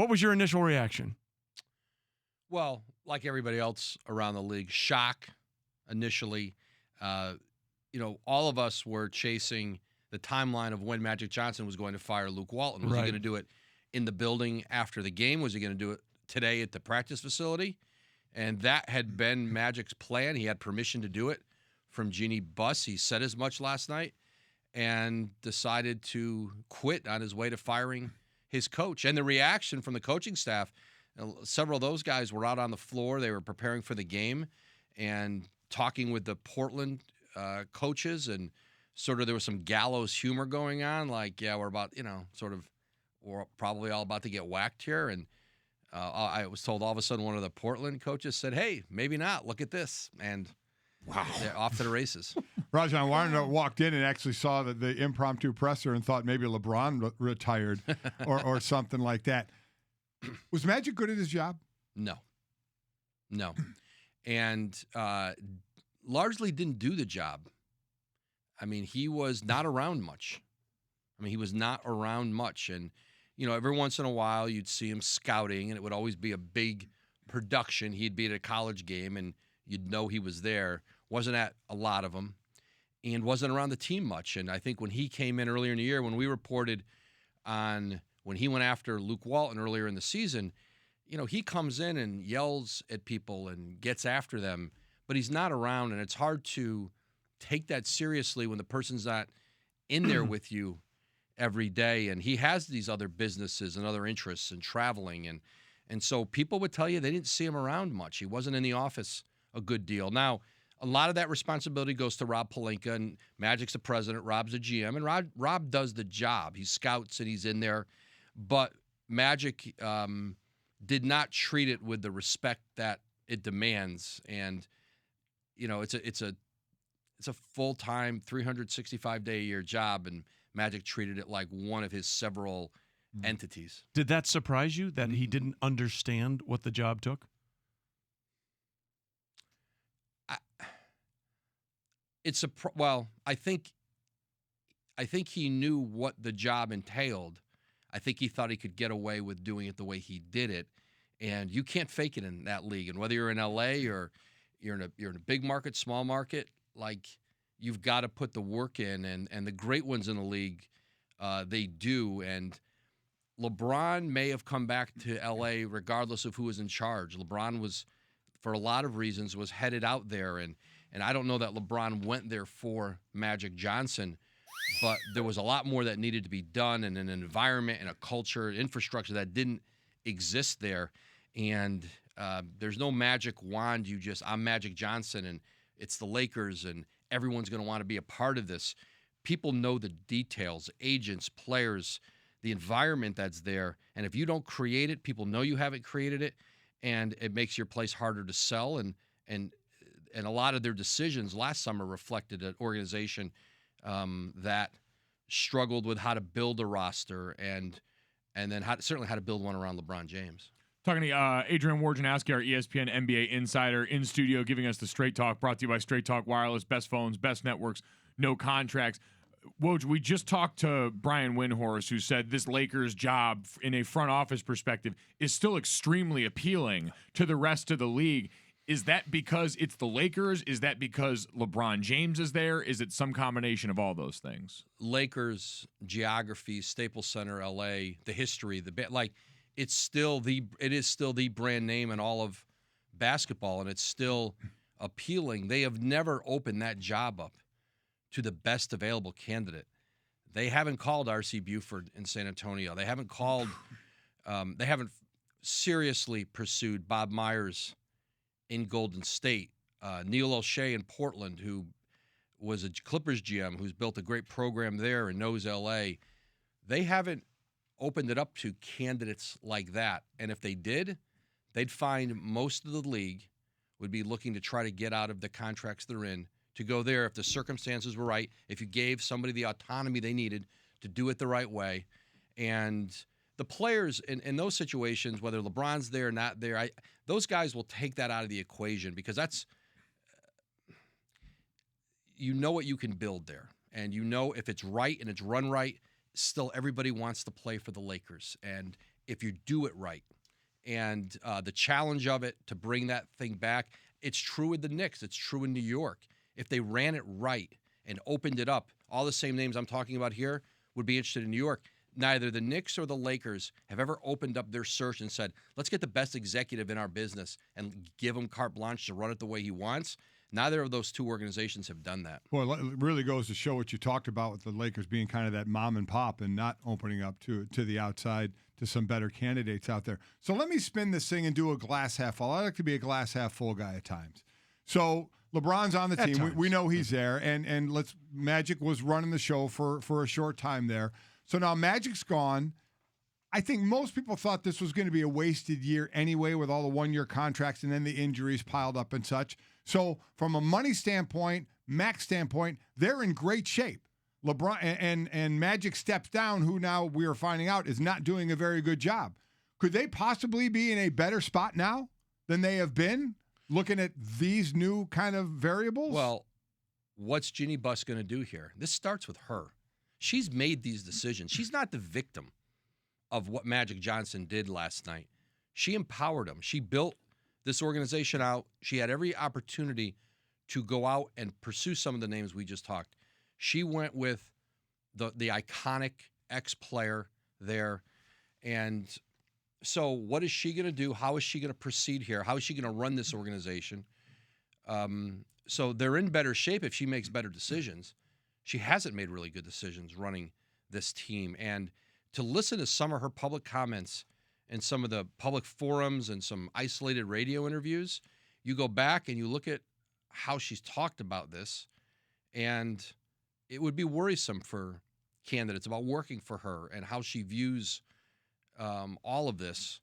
What was your initial reaction? Well, like everybody else around the league, shock initially. All of us were chasing the timeline of when Magic Johnson was going to fire Luke Walton. Was he going to do it in the building after the game? Was he going to do it today at the practice facility? And that had been Magic's plan. He had permission to do it from Jeannie Buss. He said as much last night and decided to quit on his way to firing his coach. And the reaction from the coaching staff, several of those guys were out on the floor. They were preparing for the game and talking with the Portland coaches, and sort of there was some gallows humor going on, like, yeah, we're about, we're probably all about to get whacked here. And I was told all of a sudden one of the Portland coaches said, hey, maybe not. Look at this. And wow, they're off to the races. Rajon Warner walked in and actually saw the impromptu presser and thought maybe LeBron retired or something like that. Was Magic good at his job? No. And largely didn't do the job. I mean, he was not around much. And, every once in a while you'd see him scouting, and it would always be a big production. He'd be at a college game, and you'd know he was there. Wasn't at a lot of them, and wasn't around the team much. And I think when he came in earlier in the year, when we reported on when he went after Luke Walton earlier in the season, he comes in and yells at people and gets after them, but he's not around, and it's hard to take that seriously when the person's not in there with you every day. And he has these other businesses and other interests and traveling. And so people would tell you they didn't see him around much. He wasn't in the office a good deal. Now, a lot of that responsibility goes to Rob Pelinka, and Magic's the president, Rob's the GM, and Rob does the job. He scouts and he's in there. But Magic did not treat it with the respect that it demands. And, it's a full-time 365-day-a-year job, and Magic treated it like one of his several entities. Did that surprise you that he didn't understand what the job took? I think he knew what the job entailed. I think he thought he could get away with doing it the way he did it, and you can't fake it in that league. And whether you're in LA or you're in a big market, small market, like, you've got to put the work in, and the great ones in the league, they do. And LeBron may have come back to LA regardless of who was in charge. LeBron was, for a lot of reasons, was headed out there, and I don't know that LeBron went there for Magic Johnson, but there was a lot more that needed to be done in an environment and a culture, infrastructure that didn't exist there. And there's no magic wand. I'm Magic Johnson, and it's the Lakers, and everyone's going to want to be a part of this. People know the details, agents, players, the environment that's there. And if you don't create it, people know you haven't created it, and it makes your place harder to sell. And a lot of their decisions last summer reflected an organization that struggled with how to build a roster and then certainly how to build one around LeBron James. Talking to Adrian Wojnarowski, our ESPN NBA insider, in studio, giving us the Straight Talk, brought to you by Straight Talk Wireless, best phones, best networks, no contracts. Woj, we just talked to Brian Windhorst, who said this Lakers job in a front office perspective is still extremely appealing to the rest of the league. Is that because it's the Lakers? Is that because LeBron James is there? Is it some combination of all those things? Lakers, geography, Staples Center, LA, the history, it is still the brand name in all of basketball, and it's still appealing. They have never opened that job up to the best available candidate. They haven't called R.C. Buford in San Antonio. They haven't they haven't seriously pursued Bob Myers in Golden State. Neil O'Shea in Portland, who was a Clippers GM, who's built a great program there and knows L.A. They haven't opened it up to candidates like that. And if they did, they'd find most of the league would be looking to try to get out of the contracts they're in to go there if the circumstances were right, if you gave somebody the autonomy they needed to do it the right way. And the players in those situations, whether LeBron's there or not there, those guys will take that out of the equation, because that's what you can build there. And if it's right and it's run right, still everybody wants to play for the Lakers. And if you do it right. And the challenge of it to bring that thing back, it's true with the Knicks. It's true in New York. If they ran it right and opened it up, all the same names I'm talking about here would be interested in New York. Neither the Knicks or the Lakers have ever opened up their search and said, let's get the best executive in our business and give him carte blanche to run it the way he wants. Neither of those two organizations have done that. Well, it really goes to show what you talked about with the Lakers being kind of that mom and pop and not opening up to the outside to some better candidates out there. So let me spin this thing and do a glass half full. I like to be a glass half full guy at times. So LeBron's on the team. We know he's there, and Magic was running the show for a short time there. So now Magic's gone. I think most people thought this was going to be a wasted year anyway with all the one-year contracts and then the injuries piled up and such. So from a money standpoint, Mac's standpoint, they're in great shape. LeBron and Magic steps down, who now we are finding out is not doing a very good job. Could they possibly be in a better spot now than they have been, looking at these new kind of variables? Well, what's Ginny Buss going to do here? This starts with her. She's made these decisions. She's not the victim of what Magic Johnson did last night. She empowered him. She built this organization out. She had every opportunity to go out and pursue some of the names we just talked. She went with the iconic ex-player there. And so what is she going to do? How is she going to proceed here? How is she going to run this organization? So they're in better shape if she makes better decisions. She hasn't made really good decisions running this team. And to listen to some of her public comments and some of the public forums and some isolated radio interviews, you go back and you look at how she's talked about this, and it would be worrisome for candidates about working for her and how she views all of this